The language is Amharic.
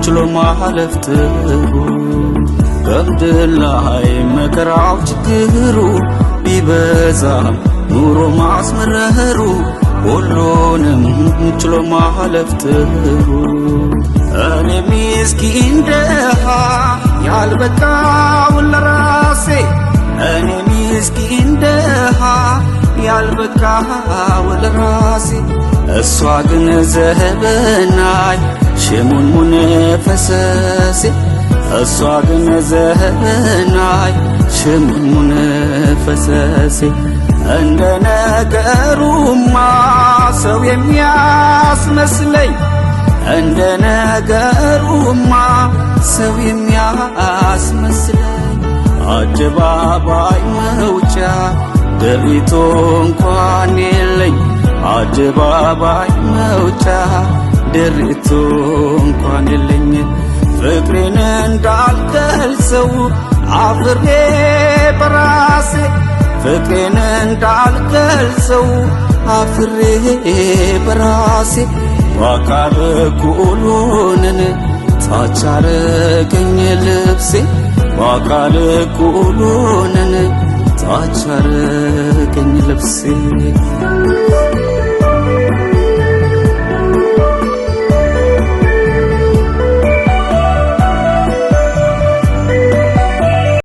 ችሎ ማለፍ ጥሩ በምድር ላይ መከራው ችግሩ ቢበዛም ኑሮ ማስመረሩ ሁሉንም ችሎ ማለፍ ጥሩ እኔ ምስኪን ደሃ ያልበቃው ለራሴ እኔ ምስኪን ደሃ ያልበቃው ለራሴ እሷ ግን ዘበናይ ሽሙንሙን ፈሰሴ እሷ ግን ዘበናይ ሽሙንሙን ፈሰሴ እንደ ነገሩማ ሰው የሚያስመስለኝ እንደ ነገሩማ ሰው የሚያስመስለኝ አደባባይ መውጫ ድሪቶ እንኳን የለኝ አደባባይ መውጫ ድሪቶ እንኳን የለኝ ፍቅሬን እንዳልገልጸው አፍሬ በራሴ ፍቅሬን እንዳልገልጸው አፍሬ በራሴ በአካል እኩል ሆነን ታች አረገኝ ልብሴ በአካል እኩል ሆነን ታች አረገኝ ልብሴ